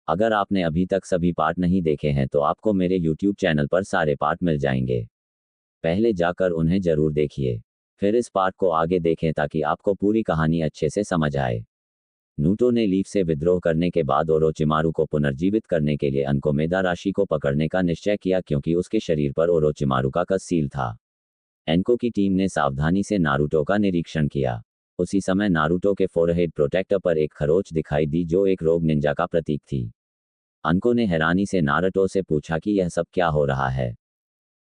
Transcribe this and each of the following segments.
अगर आपने अभी तक सभी पार्ट नहीं देखे हैं तो आपको मेरे YouTube चैनल पर सारे पार्ट मिल जाएंगे। पहले जाकर उन्हें जरूर देखिए, फिर इस पार्ट को आगे देखें ताकि आपको पूरी कहानी अच्छे से समझ आए। नूटो ने लीफ से विद्रोह करने के बाद ओरोचिमारू को पुनर्जीवित करने के लिए अनकोमेदा राशि को पकड़ने का निश्चय किया क्योंकि उसके शरीर पर ओरोचिमारू का कस सील था। एनको की टीम ने सावधानी से नारुतो का निरीक्षण किया। उसी समय नारुतो के फोरहेड प्रोटेक्टर पर एक खरोंच दिखाई दी जो एक रोग निंजा का प्रतीक थी। अनको ने हैरानी से नारुतो से पूछा कि यह सब क्या हो रहा है।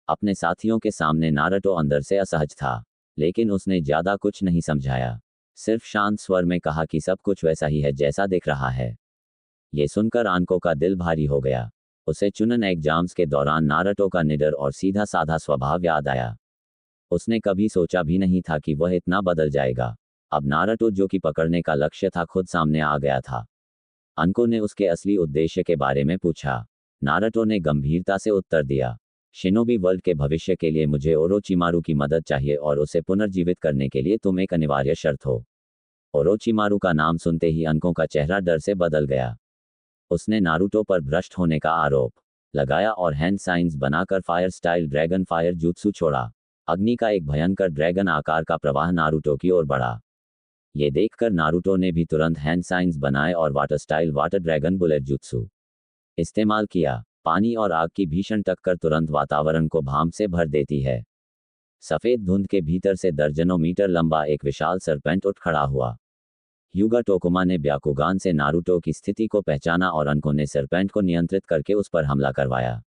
अपने साथियों के सामने नारुतो अंदर से असहज था, लेकिन उसने ज्यादा कुछ नहीं समझाया, सिर्फ शांत स्वर में कहा कि सब कुछ वैसा ही है जैसा दिख रहा है। ये सुनकर अनको का दिल भारी हो गया। उसे चुनन एग्जाम्स के दौरान नारुतो का निडर और सीधा साधा स्वभाव याद आया। उसने कभी सोचा भी नहीं था कि वह इतना बदल जाएगा। अब नारुतो जो कि पकड़ने का लक्ष्य था खुद सामने आ गया था। अनको ने उसके असली उद्देश्य के बारे में पूछा। नारुतो ने गंभीरता से उत्तर दिया, शिनोबी वर्ल्ड के भविष्य के लिए मुझे ओरोचिमारू की मदद चाहिए और उसे पुनर्जीवित करने के लिए तुम एक अनिवार्य शर्त हो। ओरोचिमारू का नाम सुनते ही अनको का चेहरा डर से बदल गया। उसने नारुतो पर भ्रष्ट होने का आरोप लगाया और हैंड साइंस बनाकर fire style dragon fire jutsu छोड़ा। अग्नि का एक भयंकर ड्रैगन आकार का प्रवाह नारुतो की ओर बढ़ा। ये देखकर नारुतो ने भी तुरंत हैंड साइंस बनाए और water style water dragon bullet jutsu इस्तेमाल किया। पानी और आग की भीषण टक्कर तुरंत वातावरण को भाप से भर देती है। सफेद धुंध के भीतर से दर्जनों मीटर लंबा एक विशाल सरपेंट उठ खड़ा हुआ। युगा टोकुमा ने ब्याकुगान से नारुतो की स्थिति को पहचाना और अनको ने सरपेंट को नियंत्रित करके उस पर हमला करवाया।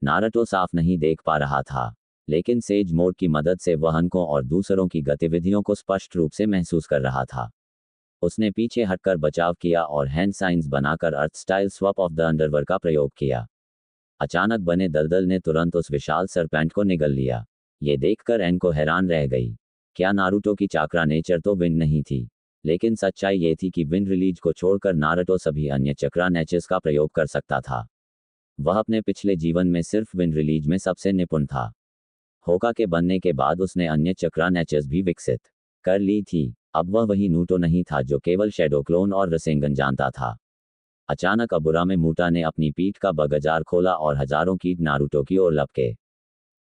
नारुतो साफ नहीं देख पा रहा था, लेकिन सेज मोड की मदद से वह अनको और दूसरों की गतिविधियों को स्पष्ट रूप से महसूस कर रहा था। उसने पीछे हटकर बचाव किया और हैंड साइंस बनाकर अर्थ style swap of the underworld का प्रयोग किया। अचानक बने दलदल ने तुरंत उस विशाल सरपेंट को निगल लिया। ये देखकर एनको हैरान रह गई। क्या नारुतो की चाक्रा नेचर तो विंड नहीं थी, लेकिन सच्चाई ये थी कि विंड रिलीज को छोड़कर नारुतो सभी अन्य चक्रा नेचर्स का प्रयोग कर सकता था। वह अपने पिछले जीवन में सिर्फ विंड रिलीज में सबसे निपुण था। होका के बनने के बाद उसने अन्य चक्रा नेचर्स भी विकसित कर ली थी। अब वह वही नूटो नहीं था जो केवल शैडो क्लोन और रसेंगन जानता था। अचानक अबुरा में मूटा ने अपनी पीठ का बगजार खोला और हजारों कीट नारुतो की ओर लपके।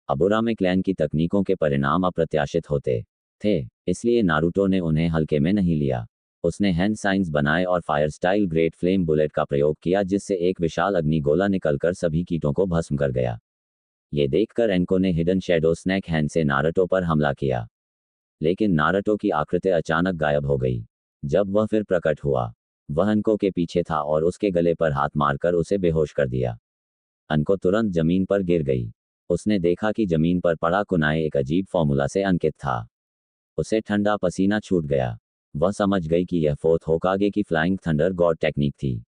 अबुरा में क्लैन की तकनीकों के परिणाम अप्रत्याशित होते थे, इसलिए नारुतो ने उन्हें हल्के में नहीं लिया। उसने हैंड साइंस बनाए और fire style great flame bullet का प्रयोग किया जिससे एक विशाल अग्निगोला निकलकर सभी कीटों को भस्म कर गया। ये देखकर एनको ने हिडन शैडो स्नैक हैंड से नारुतो पर हमला किया, लेकिन नारुतो की आकृति अचानक गायब हो गई। जब वह फिर प्रकट हुआ, वह अनको के पीछे था और उसके गले पर हाथ मारकर उसे बेहोश कर दिया। अनको तुरंत जमीन पर गिर गई। उसने देखा कि जमीन पर पड़ा कुनाए एक अजीब फॉर्मूला से अंकित था। उसे ठंडा पसीना छूट गया। वह समझ गई कि यह फोर्थ होकागे की फ्लाइंग थंडर गॉड टेक्निक थी।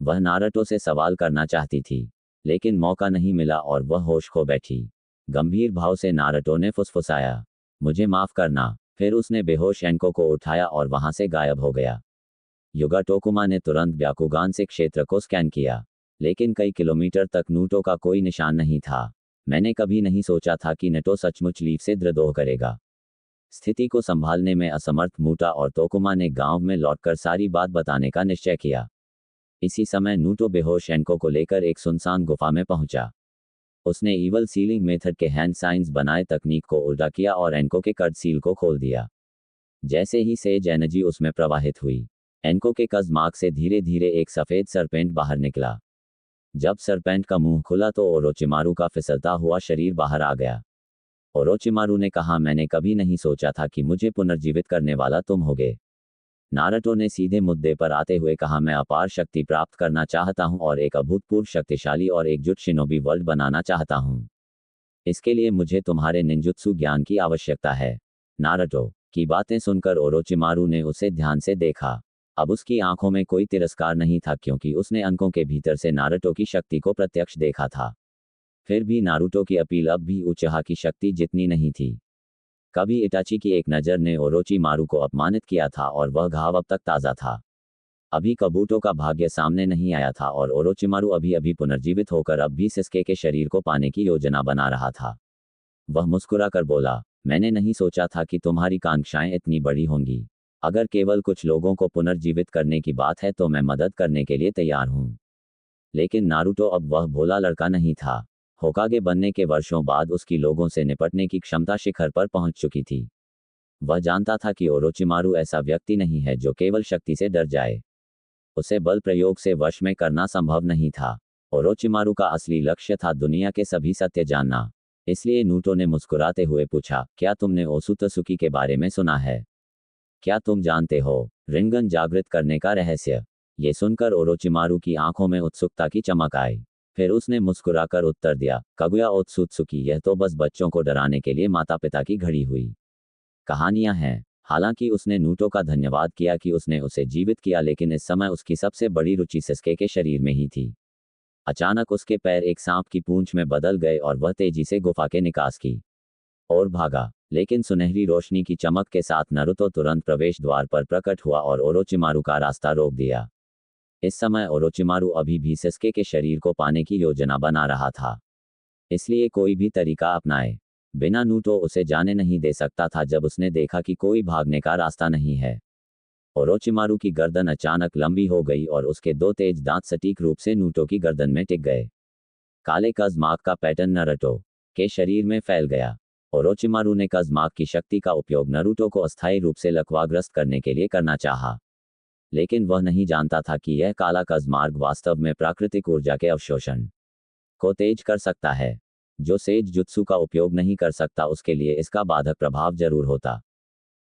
वह नारुतो से सवाल करना चाहती थी, लेकिन मौका नहीं मिला और वह होश खो बैठी। गंभीर भाव से नारुतो ने फुसफुसाया, मुझे माफ करना। फिर उसने बेहोश एनको को उठाया और वहां से गायब हो गया। युगा टोकुमा ने तुरंत ब्याकुगान से क्षेत्र को स्कैन किया, लेकिन कई किलोमीटर तक नूटो का कोई निशान नहीं था। मैंने कभी नहीं सोचा था कि नटो सचमुच लीफ से द्रोह करेगा। स्थिति को संभालने में असमर्थ मूटा और टोकुमा ने गांव में लौटकर सारी बात बताने का निश्चय किया। इसी समय नूटो बेहोश एनको को लेकर एक सुनसान गुफा में पहुंचा। उसने ईवल सीलिंग मेथड के हैंड साइंस बनाए तकनीक को उल्टा किया और एनको के कट सील को खोल दिया। जैसे ही सेज एनर्जी उसमें प्रवाहित हुई, एनको के कज़मार्क से धीरे धीरे एक सफेद सरपेंट बाहर निकला। जब सरपेंट का मुंह खुला तो ओरोचिमारू का फिसलता हुआ शरीर बाहर आ गया। ओरोचिमारू ने कहा, मैंने कभी नहीं सोचा था कि मुझे पुनर्जीवित करने वाला तुम होगे। नारुतो ने सीधे मुद्दे पर आते हुए कहा, मैं अपार शक्ति प्राप्त करना चाहता हूं और एक अभूतपूर्व शक्तिशाली और एकजुट शिनोबी वर्ल्ड बनाना चाहता हूं। इसके लिए मुझे तुम्हारे निंजुत्सु ज्ञान की आवश्यकता है। नारुतो की बातें सुनकर ओरोचिमारू ने उसे ध्यान से देखा। अब उसकी आंखों में कोई तिरस्कार नहीं था क्योंकि उसने अंकों के भीतर से नारुतो की शक्ति को प्रत्यक्ष देखा था। फिर भी नारुतो की अपील अब भी उचहा की शक्ति जितनी नहीं थी। कभी इटाची की एक नज़र ने ओरोचिमारू को अपमानित किया था और वह घाव अब तक ताज़ा था। अभी कबूटो का भाग्य सामने नहीं आया था और ओरोचिमारू अभी अभी पुनर्जीवित होकर अब भी सिस्के के शरीर को पाने की योजना बना रहा था। वह मुस्कुराकर बोला, मैंने नहीं सोचा था कि तुम्हारी कांक्षाएं इतनी बड़ी होंगी। अगर केवल कुछ लोगों को पुनर्जीवित करने की बात है तो मैं मदद करने के लिए तैयार हूँ। लेकिन नारुतो अब वह भोला लड़का नहीं था। होकागे बनने के वर्षों बाद उसकी लोगों से निपटने की क्षमता शिखर पर पहुंच चुकी थी। वह जानता था कि ओरोचिमारू ऐसा व्यक्ति नहीं है जो केवल शक्ति से डर जाए। उसे बल प्रयोग से वश में करना संभव नहीं था। ओरोचिमारू का असली लक्ष्य था दुनिया के सभी सत्य जानना। इसलिए नूटो ने मुस्कुराते हुए पूछा, क्या तुमने ओसुत्सुकी के बारे में सुना है? क्या तुम जानते हो रिंगन जागृत करने का रहस्य? ये सुनकर ओरोचिमारू की आंखों में उत्सुकता की चमक आई। फिर उसने मुस्कुराकर उत्तर दिया, कागुया ओत्सुत्सुकी, यह तो बस बच्चों को डराने के लिए माता पिता की घड़ी हुई कहानियां हैं। हालांकि उसने नूटो का धन्यवाद किया कि उसने उसे जीवित किया, लेकिन इस समय उसकी सबसे बड़ी रुचि सस्के के शरीर में ही थी। अचानक उसके पैर एक सांप की पूंछ में बदल गए और वह तेजी से गुफा के निकास की और भागा। लेकिन सुनहरी रोशनी की चमक के साथ नारुतो तुरंत प्रवेश द्वार पर प्रकट हुआ और ओरोचिमारू का रास्ता रोक दिया। इस समय ओरोचिमारू अभी भी सस्के के शरीर को पाने की योजना बना रहा था, इसलिए कोई भी तरीका अपनाए बिना नूटो उसे जाने नहीं दे सकता था। जब उसने देखा कि कोई भागने का रास्ता नहीं है, ओरोचिमारू की गर्दन अचानक लंबी हो गई और उसके दो तेज दांत सटीक रूप से नूटो की गर्दन में टिक गए। काले कज़माक का पैटर्न नारुतो के शरीर में फैल गया। ओरोचिमारू ने कज़माक की शक्ति का उपयोग नारुतो को अस्थायी रूप से लकवाग्रस्त करने के लिए करना चाहा, लेकिन वह नहीं जानता था कि यह काला कज़मार्ग वास्तव में प्राकृतिक ऊर्जा के अवशोषण को तेज कर सकता है। जो सेज जुत्सु का उपयोग नहीं कर सकता उसके लिए इसका बाधक प्रभाव जरूर होता,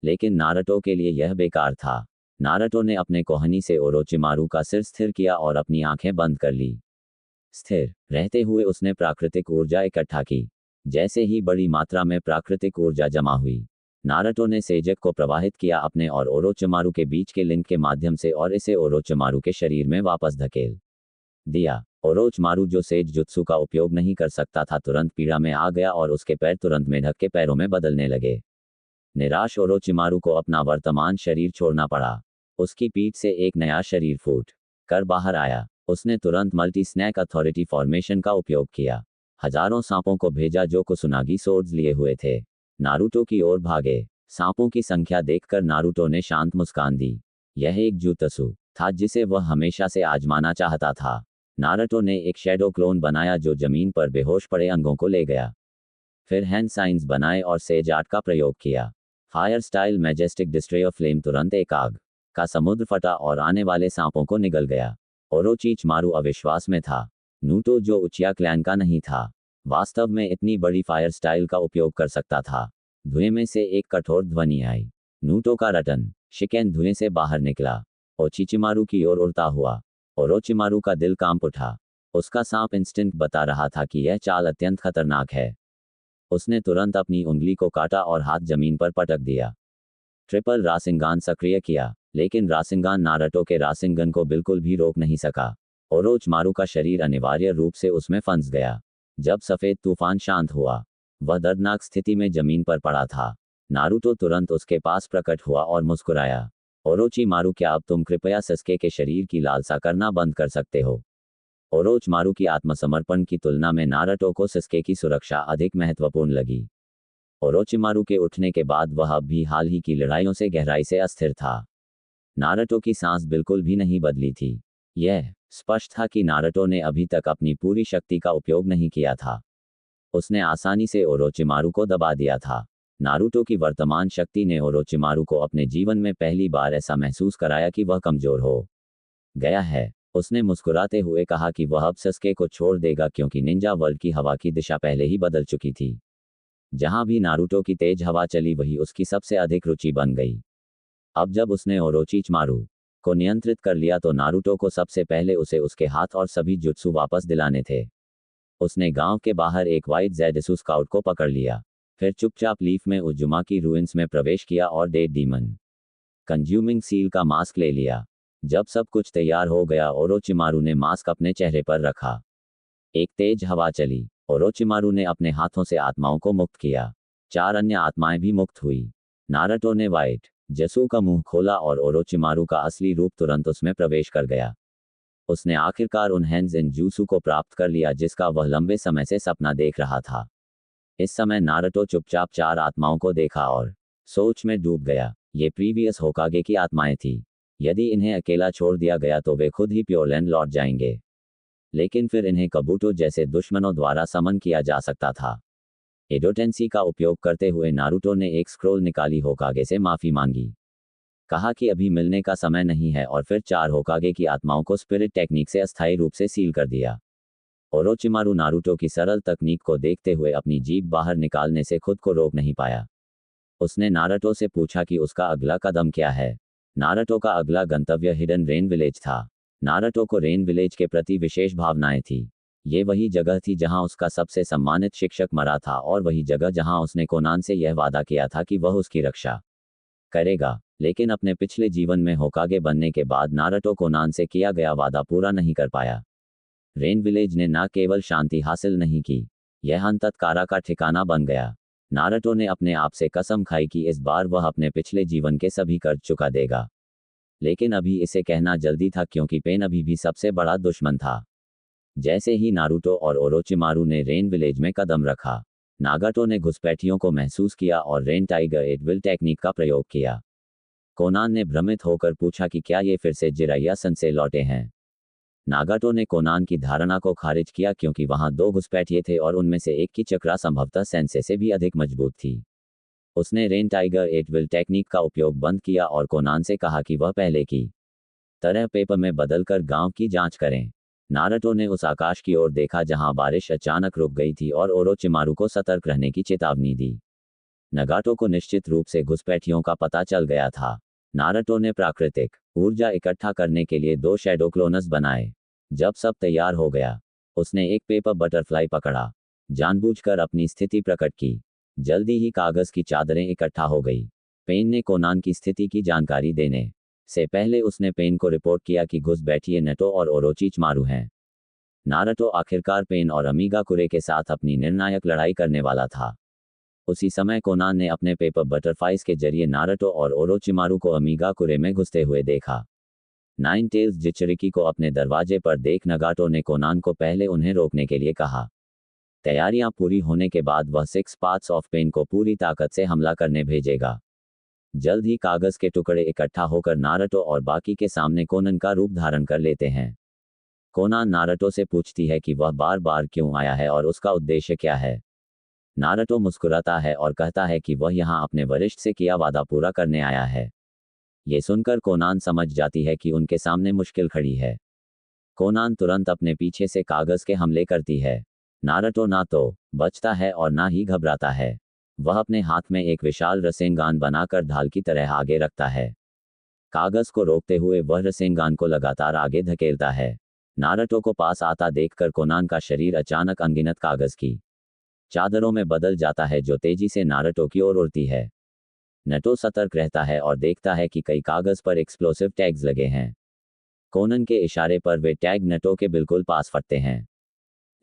लेकिन नारुतो के लिए यह बेकार था। नारुतो ने अपने कोहनी से ओरोचिमारू का सिर स्थिर किया और अपनी आंखें बंद कर ली। स्थिर रहते हुए उसने प्राकृतिक ऊर्जा इकट्ठा की। जैसे ही बड़ी मात्रा में प्राकृतिक ऊर्जा जमा हुई, नारुतो ने सेजक को प्रवाहित किया अपने और ओरोचिमारू के बीच के लिंक के माध्यम से और इसे ओरोचिमारू के शरीर में वापस धकेल दिया। ओरोचिमारू, जो सेज जुत्सु का उपयोग नहीं कर सकता था, तुरंत पीड़ा में आ गया और उसके पैर तुरंत मेंढक के पैरों में बदलने लगे। निराश ओरोचिमारू को अपना वर्तमान शरीर छोड़ना पड़ा। उसकी पीठ से एक नया शरीर फूट कर बाहर आया। उसने तुरंत मल्टी स्नैक अथॉरिटी फॉर्मेशन का उपयोग किया। हजारों सांपों को भेजा जो कुसुनागी सोर्ड्स लिए हुए थे, नारुतो की ओर भागे। सांपों की संख्या देखकर नारुतो ने शांत मुस्कान दी। यह एक जुत्सु था जिसे वह हमेशा से आजमाना चाहता था। नारुतो ने एक शैडो क्लोन बनाया जो जमीन पर बेहोश पड़े अंगों को ले गया। फिर हैंड साइंस बनाए और सेज आर्ट का प्रयोग किया। Fire style majestic destroyer flame, तुरंत एक आग का समुद्र फटा और आने वाले सांपों को निगल गया। ओरोचिमारू अविश्वास में था। नूटो, जो उचिया क्लैन का नहीं था, वास्तव में इतनी बड़ी फायर स्टाइल का उपयोग कर सकता था। धुएं में से एक कठोर ध्वनि आई। नूटो का रटन शिकेन धुएं से बाहर निकला। ओरोचिमारू की ओर उड़ता हुआ। ओरोचिमारू का दिल कांप उठा। उसका सांप इंस्टिंक्ट बता रहा था कि यह चाल अत्यंत खतरनाक है। उसने तुरंत अपनी उंगली को काटा और हाथ जमीन पर पटक दिया। ट्रिपल रासिंगान सक्रिय किया, लेकिन रासिंगान नारुतो के रासिंगन को बिल्कुल भी रोक नहीं सका। ओरोचिमारू का शरीर अनिवार्य रूप से उसमें फंस गया। जब सफेद तूफान शांत हुआ, वह दर्दनाक स्थिति में जमीन पर पड़ा था। नारुतो तुरंत उसके पास प्रकट हुआ और मुस्कुराया। ओरोचिमारू, क्या अब तुम कृपया सस्के के शरीर की लालसा करना बंद कर सकते हो? ओरोचिमारू की आत्मसमर्पण की तुलना में नारुतो को सस्के की सुरक्षा अधिक महत्वपूर्ण लगी। ओरोचिमारू के उठने के बाद वह अब भी हाल ही की लड़ाइयों से गहराई से अस्थिर था। नारुतो की सांस बिल्कुल भी नहीं बदली थी। यह स्पष्ट था कि नारुतो ने अभी तक अपनी पूरी शक्ति का उपयोग नहीं किया था। उसने आसानी से ओरोचिमारू को दबा दिया था। नारुतो की वर्तमान शक्ति ने ओरोचिमारू को अपने जीवन में पहली बार ऐसा महसूस कराया कि वह कमजोर हो गया है। उसने मुस्कुराते हुए कहा कि वह अब सस्के को छोड़ देगा क्योंकि निंजा वर्ल्ड की हवा की दिशा पहले ही बदल चुकी थी। जहां भी नारुतो की तेज हवा चली वही उसकी सबसे अधिक रुचि बन गई। अब जब उसने ओरोचिमारू को नियंत्रित कर लिया तो नारुतो को सबसे पहले उसे उसके हाथ और सभी जुत्सु वापस दिलाने थे। उसने गांव के बाहर एक वाइट ज़ेडसु स्काउट को पकड़ लिया। फिर चुपचाप लीफ में उजुमा की रूइंस में प्रवेश किया और डेड डीमन कंज्यूमिंग सील का मास्क ले लिया। जब सब कुछ तैयार हो गया, ओरोचिमारू ने मास्क अपने चेहरे पर रखा। एक तेज हवा चली। ओरोचिमारू ने अपने हाथों से आत्माओं को मुक्त किया। 4 अन्य आत्माएं भी मुक्त हुई। नारुतो ने वाइट जसू का मुंह खोला और ओरोचिमारू का असली रूप तुरंत उसमें प्रवेश कर गया। उसने आखिरकार उन हैंड्स इन जूसू को प्राप्त कर लिया जिसका वह लंबे समय से सपना देख रहा था। इस समय नारुतो चुपचाप 4 आत्माओं को देखा और सोच में डूब गया। ये प्रीवियस होकागे की आत्माएं थी। यदि इन्हें अकेला छोड़ दिया गया तो वे खुद ही प्योरलैंड लौट जाएंगे। लेकिन फिर इन्हें कबूटो जैसे दुश्मनों द्वारा समन किया जा सकता था। एडो टेंसी का उपयोग करते हुए नारुतो ने एक स्क्रोल निकाली होकागे से माफी मांगी। कहा कि अभी मिलने का समय नहीं है और फिर 4 होकागे की आत्माओं को स्पिरिट टेक्निक से अस्थायी रूप से सील कर दिया। ओरोचिमारू नारुतो की सरल तकनीक को देखते हुए अपनी जीभ बाहर निकालने से खुद को रोक नहीं पाया। उसने नारुतो से पूछा कि उसका अगला कदम क्या है। नारुतो का अगला गंतव्य हिडन रेन विलेज था। नारुतो को रेन विलेज के प्रति विशेष भावनाएं थी। ये वही जगह थी जहां उसका सबसे सम्मानित शिक्षक मरा था और वही जगह जहां उसने कोनान से यह वादा किया था कि वह उसकी रक्षा करेगा। लेकिन अपने पिछले जीवन में होकागे बनने के बाद नारुतो कोनान से किया गया वादा पूरा नहीं कर पाया। रेन विलेज ने न केवल शांति हासिल नहीं की, यह अंततः कारा का ठिकाना बन गया। नारुतो ने अपने आप से कसम खाई कि इस बार वह अपने पिछले जीवन के सभी कर्ज चुका देगा। लेकिन अभी इसे कहना जल्दी था क्योंकि पेन अभी भी सबसे बड़ा दुश्मन था। जैसे ही नारुतो और ओरोचिमारू ने रेन विलेज में कदम रखा, नागाटो ने घुसपैठियों को महसूस किया और रेन टाइगर एडविल टेक्निक का प्रयोग किया। कोनान ने भ्रमित होकर पूछा कि क्या ये फिर से जिराया सन से लौटे हैं। नागाटो ने कोनान की धारणा को खारिज किया क्योंकि वहां 2 घुसपैठिए थे और उनमें से एक की चक्रा संभवतः सेंसे से भी अधिक मजबूत थी। उसने रेन टाइगर एडविल टेक्निक का उपयोग बंद किया और कोनान से कहा कि वह पहले की तरह पेपर में बदलकर गांव की जांच करें। नारुतो ने उस आकाश की ओर देखा जहां बारिश अचानक रुक गई थी और ओरोचिमारू को सतर्क रहने की चेतावनी दी। नगाटो को निश्चित रूप से घुसपैठियों का पता चल गया था। नारुतो ने प्राकृतिक ऊर्जा इकट्ठा करने के लिए 2 शैडो क्लोनस बनाए। जब सब तैयार हो गया, उसने एक पेपर बटरफ्लाई पकड़ा, जानबूझकर अपनी स्थिति प्रकट की। जल्दी ही कागज की चादरें इकट्ठा हो गई। पेन ने कोनान की स्थिति की जानकारी देने से पहले उसने पेन को रिपोर्ट किया कि घुसपैठिए नेटो और ओरोचिमारू हैं। नारुतो आखिरकार पेन और अमीगाकुरे के साथ अपनी निर्णायक लड़ाई करने वाला था। उसी समय कोनान ने अपने पेपर बटरफ्लाइज के जरिए नारुतो और ओरोचिमारू को अमीगाकुरे में घुसते हुए देखा। नाइन टेल्स जिचिरिकी को अपने दरवाजे पर देख नगाटो ने कोनान को पहले उन्हें रोकने के लिए कहा। तैयारियां पूरी होने के बाद वह 6 पार्ट्स ऑफ पेन को पूरी ताकत से हमला करने भेजेगा। जल्द ही कागज के टुकड़े इकट्ठा होकर नारुतो और बाकी के सामने कोनान का रूप धारण कर लेते हैं। कोनान नारुतो से पूछती है कि वह बार बार क्यों आया है और उसका उद्देश्य क्या है। नारुतो मुस्कुराता है और कहता है कि वह यहाँ अपने वरिष्ठ से किया वादा पूरा करने आया है। ये सुनकर कोनान समझ जाती है कि उनके सामने मुश्किल खड़ी है। कोनान तुरंत अपने पीछे से कागज के हमले करती है। नारुतो ना तो बचता है और ना ही घबराता है। वह अपने हाथ में एक विशाल रसेंगान बनाकर ढाल की तरह आगे रखता है। कागज को रोकते हुए वह रसेंगान को लगातार आगे धकेलता है। नारुतो को पास आता देखकर कोनान का शरीर अचानक अनगिनत कागज की चादरों में बदल जाता है जो तेजी से नारुतो की ओर उड़ती है। नेटो सतर्क रहता है और देखता है कि कई कागज पर एक्सप्लोसिव टैग्स लगे हैं। कोनान के इशारे पर वे टैग नेटो के बिल्कुल पास फटते हैं।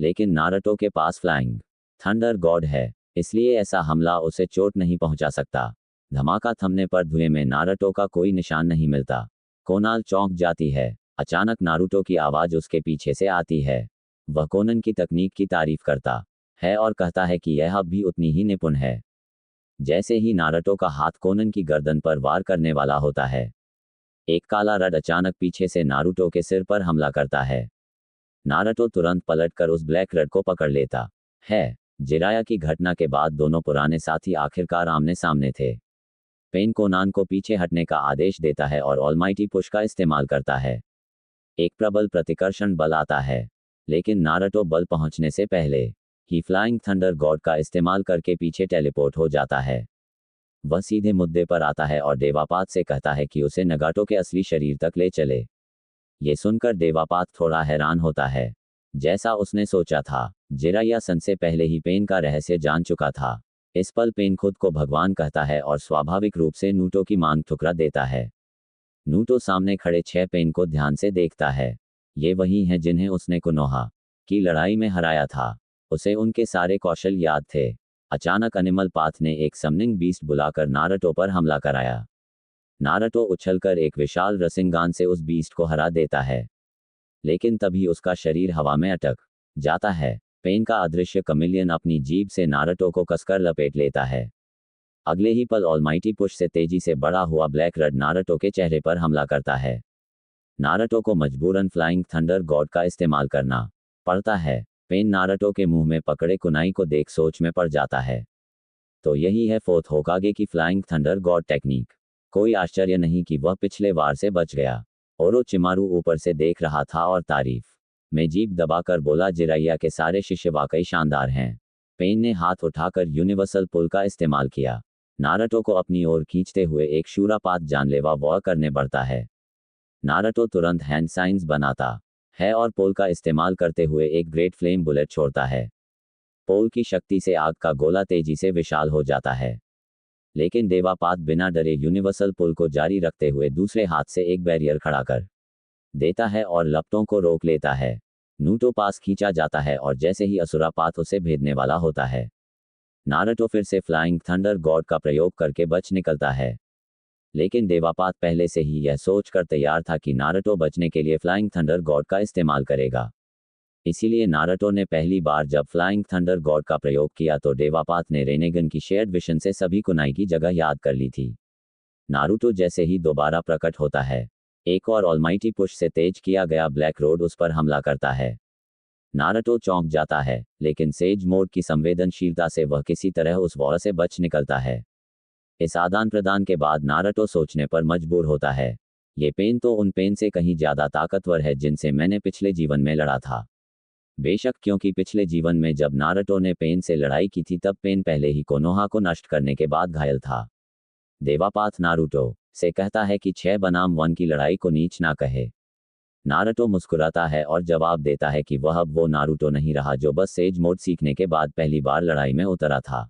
लेकिन नारुतो के पास फ्लाइंग थंडर गॉड है, इसलिए ऐसा हमला उसे चोट नहीं पहुंचा सकता। धमाका थमने पर धुएं में नारुतो का कोई निशान नहीं मिलता। कोनान चौंक जाती है। अचानक नारुतो की आवाज उसके पीछे से आती है। वह कोनान की तकनीक की तारीफ करता है और कहता है कि यह अब भी उतनी ही निपुण है। जैसे ही नारुतो का हाथ कोनान की गर्दन पर वार करने वाला होता है, एक काला रड अचानक पीछे से नारुतो के सिर पर हमला करता है। नारुतो तुरंत पलटकर उस ब्लैक रड को पकड़ लेता है। जिराया की घटना के बाद दोनों पुराने साथी आखिरकार आमने सामने थे। पेन कोनान को पीछे हटने का आदेश देता है और ऑलमाइटी पुश का इस्तेमाल करता है। एक प्रबल प्रतिकर्षण बल आता है, लेकिन नारुतो बल पहुंचने से पहले ही फ्लाइंग थंडर गॉड का इस्तेमाल करके पीछे टेलीपोर्ट हो जाता है। वह सीधे मुद्दे पर आता है और देवापात से कहता है कि उसे नगाटो के असली शरीर तक ले चले। ये सुनकर देवापात थोड़ा हैरान होता है। जैसा उसने सोचा था, जिराया सन से पहले ही पेन का रहस्य जान चुका था। इस पल पेन खुद को भगवान कहता है और स्वाभाविक रूप से नूटो की मांग ठुकरा देता है। नूटो सामने खड़े 6 पेन को ध्यान से देखता है। ये वही हैं जिन्हें उसने कोनोहा की लड़ाई में हराया था। उसे उनके सारे कौशल याद थे। अचानक एनिमल पाथ ने एक समनिंग बीस्ट बुलाकर नारुतो पर हमला कराया। नारुतो उछलकर एक विशाल रसिंगान से उस बीस्ट को हरा देता है, लेकिन तभी उसका शरीर हवा में अटक जाता है। पेन का अदृश्य कमिलियन अपनी जीभ से नारुतो को कसकर लपेट लेता है। अगले ही पल ऑलमाइटी पुश से तेजी से बड़ा हुआ ब्लैक रड नारुतो के चेहरे पर हमला करता है। नारुतो को मजबूरन फ्लाइंग थंडर गॉड का इस्तेमाल करना पड़ता है। पेन नारुतो के मुंह में पकड़े कुनाई को देख सोच में पड़ जाता है। तो यही है फोर्थ होकागे की फ्लाइंग थंडर गॉड टेक्निक। कोई आश्चर्य नहीं कि वह पिछले वार से बच गया। ओरोचिमारू ऊपर से देख रहा था और तारीफ में जीभ दबाकर बोला, जिराइया के सारे शिष्य वाकई शानदार हैं। पेन ने हाथ उठाकर यूनिवर्सल पुल का इस्तेमाल किया। नारुतो को अपनी ओर खींचते हुए एक शूरापात जानलेवा वॉर करने बढ़ता है। नारुतो तुरंत हैंड साइंस बनाता है और पोल का इस्तेमाल करते हुए एक ग्रेट फ्लेम बुलेट छोड़ता है। पोल की शक्ति से आग का गोला तेजी से विशाल हो जाता है। लेकिन देवापात बिना डरे यूनिवर्सल पुल को जारी रखते हुए दूसरे हाथ से एक बैरियर खड़ा कर देता है और लपटों को रोक लेता है। नूटो पास खींचा जाता है और जैसे ही असुरापात उसे भेदने वाला होता है, नारुतो फिर से फ्लाइंग थंडर गॉड का प्रयोग करके बच निकलता है। लेकिन देवापात पहले से ही यह सोचकर तैयार था कि नारुतो बचने के लिए फ्लाइंग थंडर गॉड का इस्तेमाल करेगा। इसीलिए नारुतो ने पहली बार जब फ्लाइंग थंडर गॉड का प्रयोग किया तो देवापात ने रेनेगन की शेयर्ड विशन से सभी कुनाई की जगह याद कर ली थी। नारुतो जैसे ही दोबारा प्रकट होता है, एक और ऑलमाइटी पुश से तेज किया गया ब्लैक रोड उस पर हमला करता है। नारुतो चौंक जाता है, लेकिन सेज मोड की संवेदनशीलता से वह किसी तरह उस वॉर से बच निकलता है। इस आदान प्रदान के बाद नारुतो सोचने पर मजबूर होता है, ये पेन तो उन पेन से कहीं ज्यादा ताकतवर है जिनसे मैंने पिछले जीवन में लड़ा था। बेशक, क्योंकि पिछले जीवन में जब नारुतो ने पेन से लड़ाई की थी तब पेन पहले ही कोनोहा को नष्ट करने के बाद घायल था। देवापात नारुतो से कहता है कि 6 बनाम 1 की लड़ाई को नीच ना कहे। नारुतो मुस्कुराता है और जवाब देता है कि वह अब वो नारुतो नहीं रहा जो बस सेज मोड सीखने के बाद पहली बार लड़ाई में उतरा था।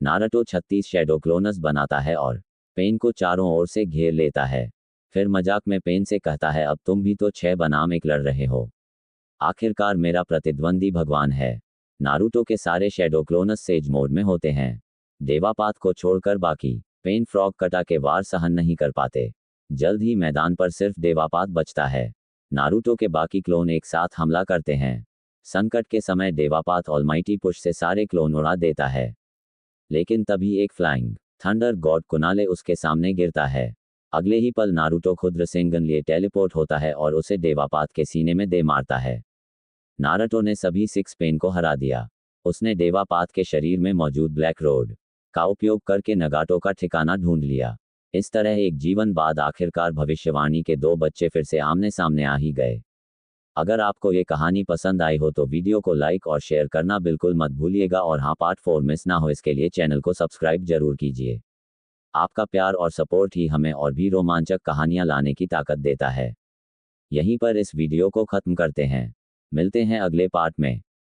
नारुतो 36 शैडो क्लोनस बनाता है और पेन को चारों ओर से घेर लेता है। फिर मजाक में पेन से कहता है, अब तुम भी तो 6 बनाम 1 लड़ रहे हो। आखिरकार मेरा प्रतिद्वंदी भगवान है। नारुतो के सारे शैडो क्लोनस सेज मोड में होते हैं। देवापात को छोड़कर बाकी पेन फ्रॉग कटा के वार सहन नहीं कर पाते। जल्द ही मैदान पर सिर्फ देवापात बचता है। नारुतो के बाकी क्लोन एक साथ हमला करते हैं। संकट के समय देवापात ऑलमाइटी पुश से सारे क्लोन उड़ा देता है। लेकिन तभी एक फ्लाइंग थंडर गॉड कुनाले उसके सामने गिरता है। अगले ही पल नारुतो खुद रसेंगन लिए टेलीपोर्ट होता है और उसे देवापात के सीने में दे मारता है। नारुतो ने सभी 6 पेन को हरा दिया। उसने देवापात के शरीर में मौजूद ब्लैक रोड का उपयोग करके नगाटो का ठिकाना ढूंढ लिया। इस तरह एक जीवन बाद आखिरकार भविष्यवाणी के 2 बच्चे फिर से आमने सामने आ ही गए। अगर आपको ये कहानी पसंद आई हो तो वीडियो को लाइक और शेयर करना बिल्कुल मत भूलिएगा और हाँ, पार्ट 4 मिस ना हो इसके लिए चैनल को सब्सक्राइब जरूर कीजिए। आपका प्यार और सपोर्ट ही हमें और भी रोमांचक कहानियां लाने की ताकत देता है। यहीं पर इस वीडियो को खत्म करते हैं। मिलते हैं अगले पार्ट में।